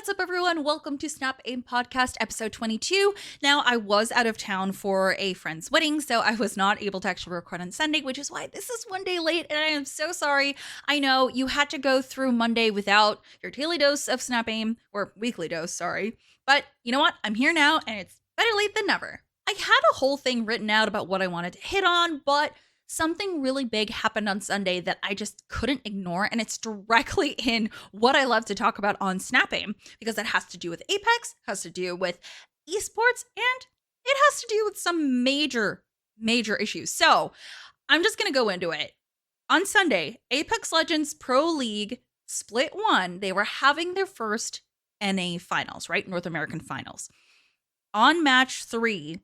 What's up, everyone? Welcome to Snap Aim Podcast, episode 22. Now, I was out of town for a friend's wedding, so I was not able to actually record on Sunday, which is why this is one day late, and I am so sorry. I know you had to go through Monday without your daily dose of Snap Aim, or weekly dose, sorry. But you know what? I'm here now, and it's better late than never. I had a whole thing written out about what I wanted to hit on, but something really big happened on Sunday that I just couldn't ignore, and it's directly in what I love to talk about on Snap Aim, because it has to do with Apex, has to do with esports, and it has to do with some major issues. So I'm just going to go into it. On Sunday, Apex Legends Pro League Split 1, they were having their first NA finals, right? North American finals. On match 3,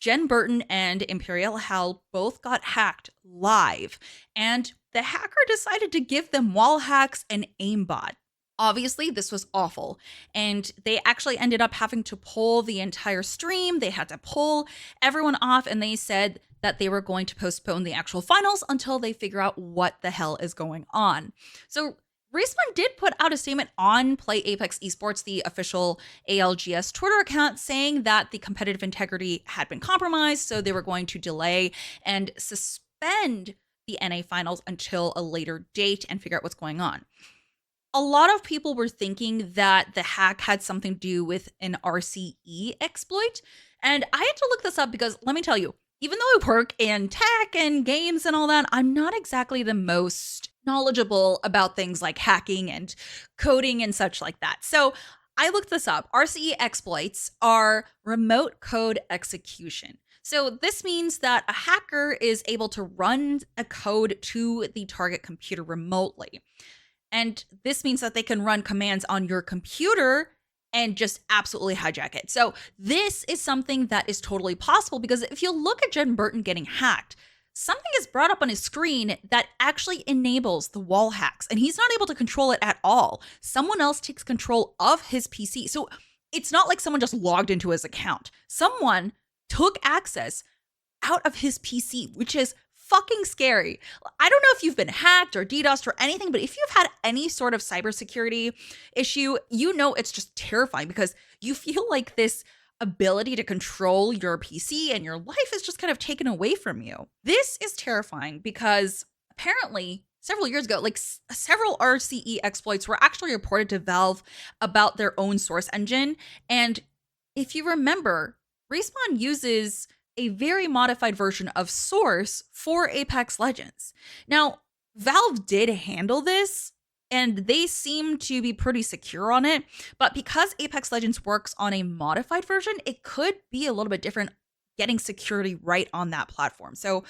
Jen Burton and Imperial Hal both got hacked live, and the hacker decided to give them wall hacks and aimbot. Obviously, this was awful, and they actually ended up having to pull the entire stream. They had to pull everyone off, and they said that they were going to postpone the actual finals until they figure out what the hell is going on. So Respawn did put out a statement on Play Apex Esports, the official ALGS Twitter account, saying that the competitive integrity had been compromised, so they were going to delay and suspend the NA finals until a later date and figure out what's going on. A lot of people were thinking that the hack had something to do with an RCE exploit, and I had to look this up because, let me tell you, even though I work in tech and games and all that, I'm not exactly the most knowledgeable about things like hacking and coding and such like that. So I looked this up. RCE exploits are remote code execution. So this means that a hacker is able to run a code to the target computer remotely. And this means that they can run commands on your computer and just absolutely hijack it. So this is something that is totally possible, because if you look at Jen Burton getting hacked, something is brought up on his screen that actually enables the wall hacks, and he's not able to control it at all. Someone else takes control of his PC. So it's not like someone just logged into his account. Someone took access out of his PC, which is fucking scary. I don't know if you've been hacked or DDoSed or anything, but if you've had any sort of cybersecurity issue, you know it's just terrifying, because you feel like this ability to control your PC and your life is just kind of taken away from you. This is terrifying because apparently several years ago, several RCE exploits were actually reported to Valve about their own source engine. And if you remember, Respawn uses a very modified version of Source for Apex Legends. Now, Valve did handle this, and they seem to be pretty secure on it, but because Apex Legends works on a modified version, it could be a little bit different getting security right on that platform. So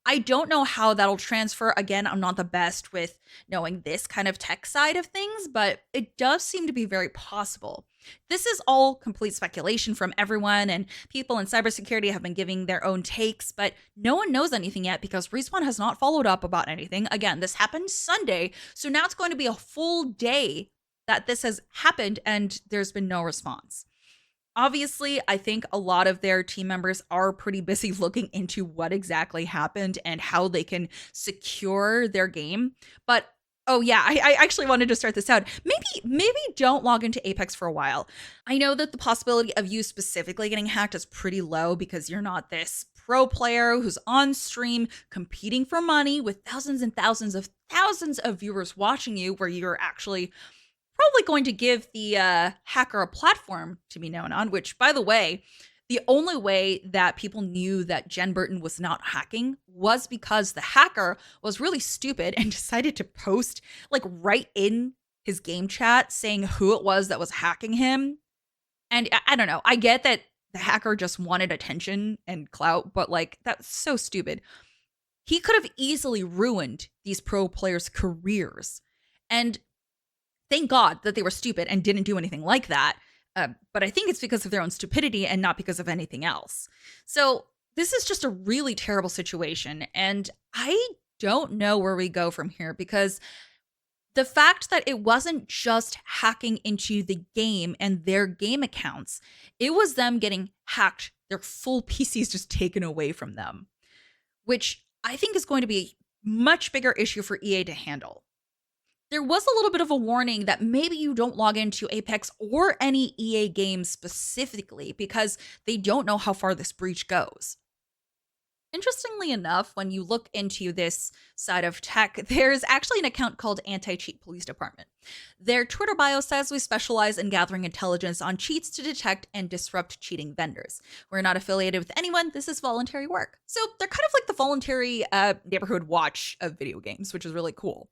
I don't know how that'll transfer. Again, I'm not the best with knowing this kind of tech side of things, but it does seem to be very possible. This is all complete speculation from everyone, and people in cybersecurity have been giving their own takes, but no one knows anything yet because Respawn has not followed up about anything. Again, this happened Sunday, so now it's going to be a full day that this has happened and there's been no response. Obviously, I think a lot of their team members are pretty busy looking into what exactly happened and how they can secure their game. But oh yeah, I actually wanted to start this out. Maybe don't log into Apex for a while. I know that the possibility of you specifically getting hacked is pretty low because you're not this pro player who's on stream competing for money with thousands and thousands of viewers watching you, where you're actually probably going to give the hacker a platform to be known on, which, by the way, the only way that people knew that Jen Burton was not hacking was because the hacker was really stupid and decided to post right in his game chat saying who it was that was hacking him. And I don't know. I get that the hacker just wanted attention and clout, but that's so stupid. He could have easily ruined these pro players' careers. And thank God that they were stupid and didn't do anything like that. But I think it's because of their own stupidity and not because of anything else. So this is just a really terrible situation. And I don't know where we go from here, because the fact that it wasn't just hacking into the game and their game accounts, it was them getting hacked, their full PCs just taken away from them, which I think is going to be a much bigger issue for EA to handle. There was a little bit of a warning that maybe you don't log into Apex or any EA game specifically because they don't know how far this breach goes. Interestingly enough, when you look into this side of tech, there's actually an account called Anti Cheat Police Department. Their Twitter bio says we specialize in gathering intelligence on cheats to detect and disrupt cheating vendors. We're not affiliated with anyone. This is voluntary work. So they're kind of like the voluntary neighborhood watch of video games, which is really cool.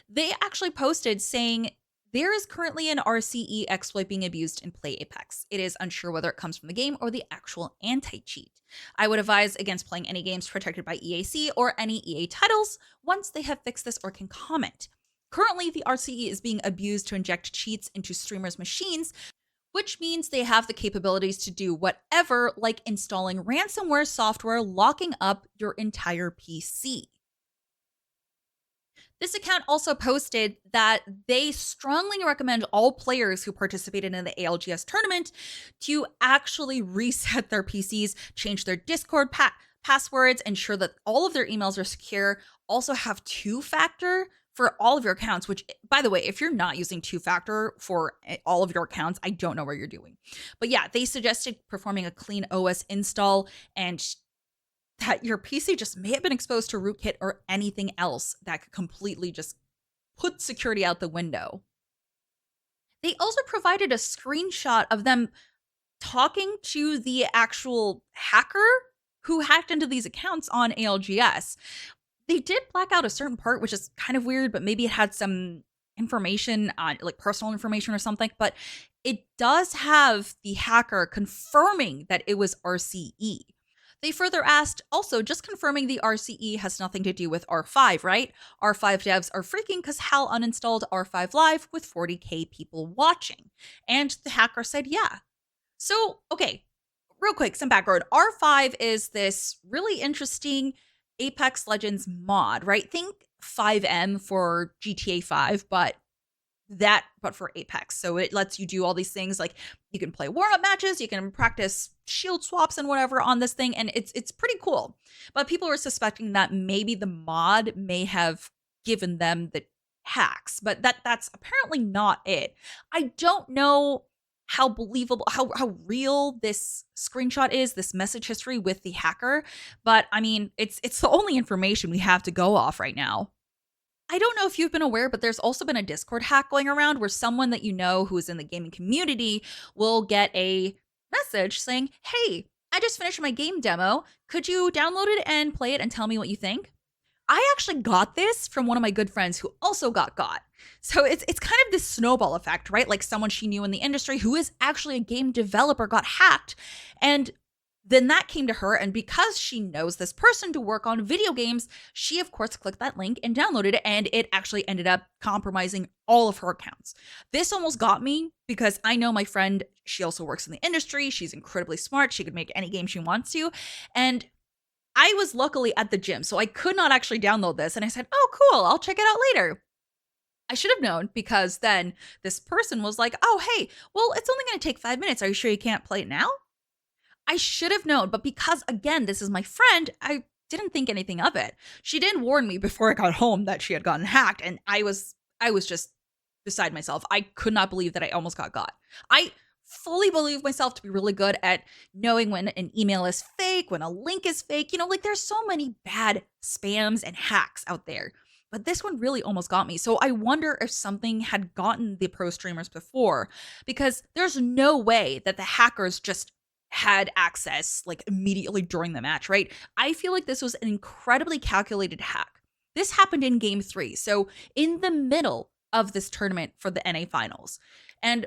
They actually posted saying, there is currently an RCE exploit being abused in Play Apex. It is unsure whether it comes from the game or the actual anti-cheat. I would advise against playing any games protected by EAC or any EA titles once they have fixed this or can comment. Currently, the RCE is being abused to inject cheats into streamers' machines, which means they have the capabilities to do whatever, like installing ransomware software, locking up your entire PC. This account also posted that they strongly recommend all players who participated in the ALGS tournament to actually reset their PCs, change their Discord passwords, ensure that all of their emails are secure, also have two-factor for all of your accounts, which, by the way, if you're not using two-factor for all of your accounts, I don't know what you're doing. But yeah, they suggested performing a clean OS install and that your PC just may have been exposed to rootkit or anything else that could completely just put security out the window. They also provided a screenshot of them talking to the actual hacker who hacked into these accounts on ALGS. They did black out a certain part, which is kind of weird, but maybe it had some information on like personal information or something, but it does have the hacker confirming that it was RCE. They further asked, also, just confirming the RCE has nothing to do with R5, right? R5 devs are freaking because Hal uninstalled R5 Live with 40K people watching. And the hacker said, yeah. So, okay, real quick, some background. R5 is this really interesting Apex Legends mod, right? Think 5M for GTA 5, but for Apex. So it lets you do all these things, like you can play warm-up matches, you can practice shield swaps and whatever on this thing, and it's pretty cool. But people were suspecting that maybe the mod may have given them the hacks, but that's apparently not it. I don't know how believable, how real this screenshot is, this message history with the hacker, but I mean, it's the only information we have to go off right now. I don't know if you've been aware, but there's also been a Discord hack going around where someone that you know who is in the gaming community will get a message saying, hey, I just finished my game demo. Could you download it and play it and tell me what you think? I actually got this from one of my good friends who also got. So it's kind of this snowball effect, right? Like someone she knew in the industry who is actually a game developer got hacked, and then that came to her, and because she knows this person to work on video games, she of course clicked that link and downloaded it, and it actually ended up compromising all of her accounts. This almost got me because I know my friend, she also works in the industry, she's incredibly smart, she could make any game she wants to, and I was luckily at the gym, so I could not actually download this, and I said, oh cool, I'll check it out later. I should have known, because then this person was like, oh hey, well it's only going to take 5 minutes, are you sure you can't play it now? I should have known, but because, again, this is my friend, I didn't think anything of it. She did warn me before I got home that she had gotten hacked, and I was just beside myself. I could not believe that I almost got. I fully believe myself to be really good at knowing when an email is fake, when a link is fake. You know, like there's so many bad spams and hacks out there. But this one really almost got me. So I wonder if something had gotten the pro streamers before, because there's no way that the hackers just had access like immediately during the match, right? I feel like this was an incredibly calculated hack. This happened in game 3, so in the middle of this tournament for the NA finals. And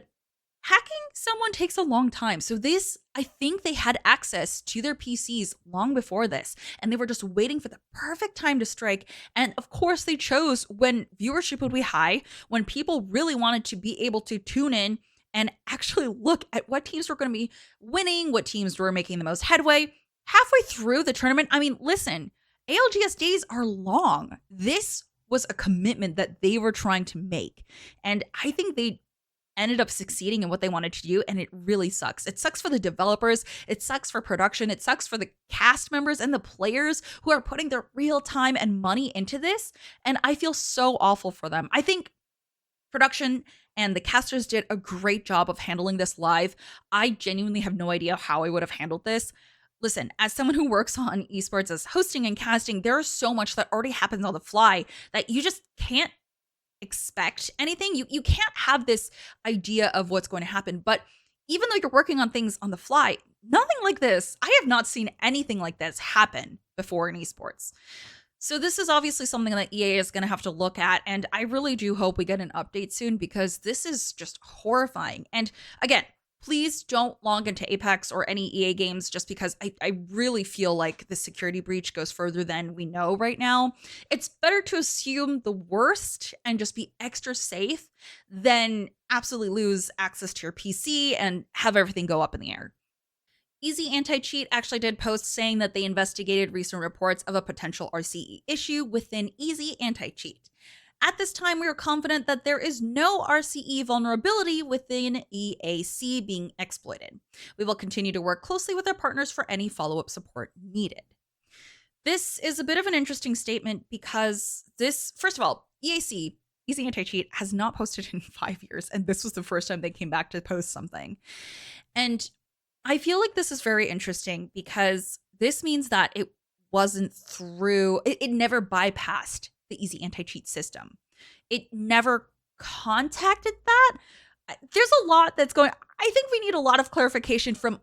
hacking someone takes a long time. So this, I think they had access to their PCs long before this, and they were just waiting for the perfect time to strike. And of course they chose when viewership would be high, when people really wanted to be able to tune in and actually look at what teams were going to be winning, what teams were making the most headway. Halfway through the tournament, I mean, listen, ALGS days are long. This was a commitment that they were trying to make. And I think they ended up succeeding in what they wanted to do, and it really sucks. It sucks for the developers, it sucks for production, it sucks for the cast members and the players who are putting their real time and money into this, and I feel so awful for them. I think Production and the casters did a great job of handling this live. I genuinely have no idea how I would have handled this. Listen, as someone who works on esports as hosting and casting, there is so much that already happens on the fly that you just can't expect anything. You can't have this idea of what's going to happen. But even though you're working on things on the fly, nothing like this. I have not seen anything like this happen before in esports. So this is obviously something that EA is going to have to look at, and I really do hope we get an update soon because this is just horrifying. And again, please don't log into Apex or any EA games just because I really feel like the security breach goes further than we know right now. It's better to assume the worst and just be extra safe than absolutely lose access to your PC and have everything go up in the air. Easy Anti-Cheat actually did post saying that they investigated recent reports of a potential RCE issue within Easy Anti-Cheat. At this time, we are confident that there is no RCE vulnerability within EAC being exploited. We will continue to work closely with our partners for any follow-up support needed. This is a bit of an interesting statement because this, first of all, EAC, Easy Anti-Cheat, has not posted in 5 years, and this was the first time they came back to post something. And I feel like this is very interesting because this means that it wasn't through, it never bypassed the Easy Anti-Cheat system. It never contacted that. There's a lot that's going, I think we need a lot of clarification from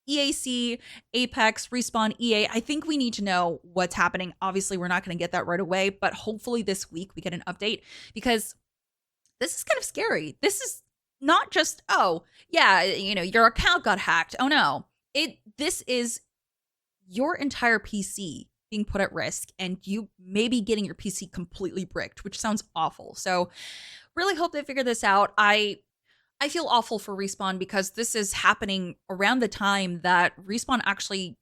EAC, Apex, Respawn, EA. I think we need to know what's happening. Obviously, we're not going to get that right away, but hopefully this week we get an update because this is kind of scary. This is not just, oh, yeah, your account got hacked. Oh no. This is your entire PC being put at risk and you maybe getting your PC completely bricked, which sounds awful. So really hope they figure this out. I feel awful for Respawn because this is happening around the time that Respawn actually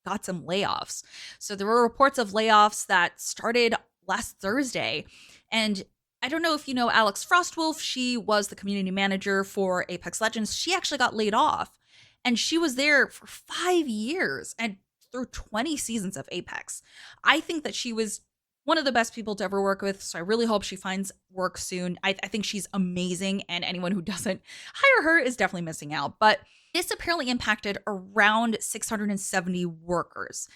got some layoffs. So there were reports of layoffs that started last Thursday. And I don't know if you know Alex Frostwolf. She was the community manager for Apex Legends. She actually got laid off and she was there for 5 years and through 20 seasons of Apex. I think that she was one of the best people to ever work with, so I really hope she finds work soon. I think she's amazing, and anyone who doesn't hire her is definitely missing out. But this apparently impacted around 670 workers.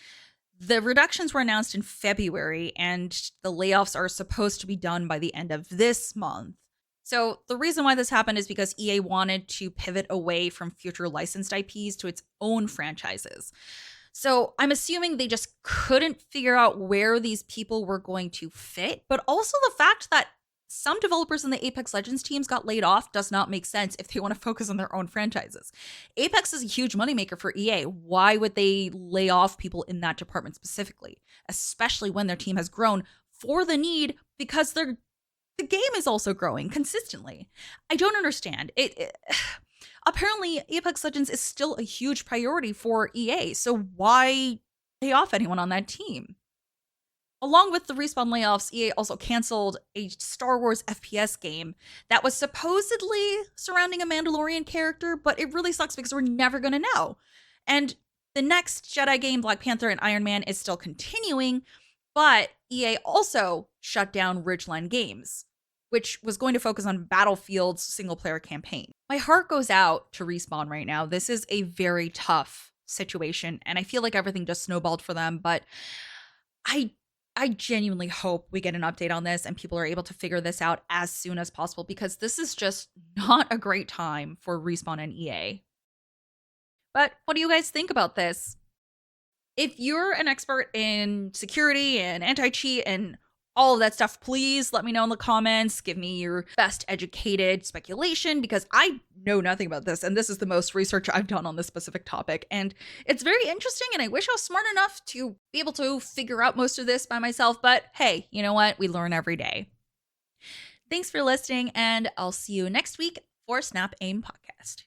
The reductions were announced in February, and the layoffs are supposed to be done by the end of this month. So the reason why this happened is because EA wanted to pivot away from future licensed IPs to its own franchises. So I'm assuming they just couldn't figure out where these people were going to fit, but also the fact that some developers in the Apex Legends teams got laid off does not make sense if they want to focus on their own franchises. Apex is a huge moneymaker for EA. Why would they lay off people in that department specifically, especially when their team has grown for the need because the game is also growing consistently? I don't understand. Apparently, Apex Legends is still a huge priority for EA, so why lay off anyone on that team? Along with the Respawn layoffs, EA also canceled a Star Wars FPS game that was supposedly surrounding a Mandalorian character, but it really sucks because we're never going to know. And the next Jedi game, Black Panther and Iron Man, is still continuing, but EA also shut down Ridgeline Games, which was going to focus on Battlefield's single-player campaign. My heart goes out to Respawn right now. This is a very tough situation, and I feel like everything just snowballed for them, but I genuinely hope we get an update on this and people are able to figure this out as soon as possible because this is just not a great time for Respawn and EA. But what do you guys think about this? If you're an expert in security and anti-cheat and all of that stuff, please let me know in the comments. Give me your best educated speculation because I know nothing about this. And this is the most research I've done on this specific topic. And it's very interesting. And I wish I was smart enough to be able to figure out most of this by myself. But hey, you know what? We learn every day. Thanks for listening. And I'll see you next week for Snap Aim Podcast.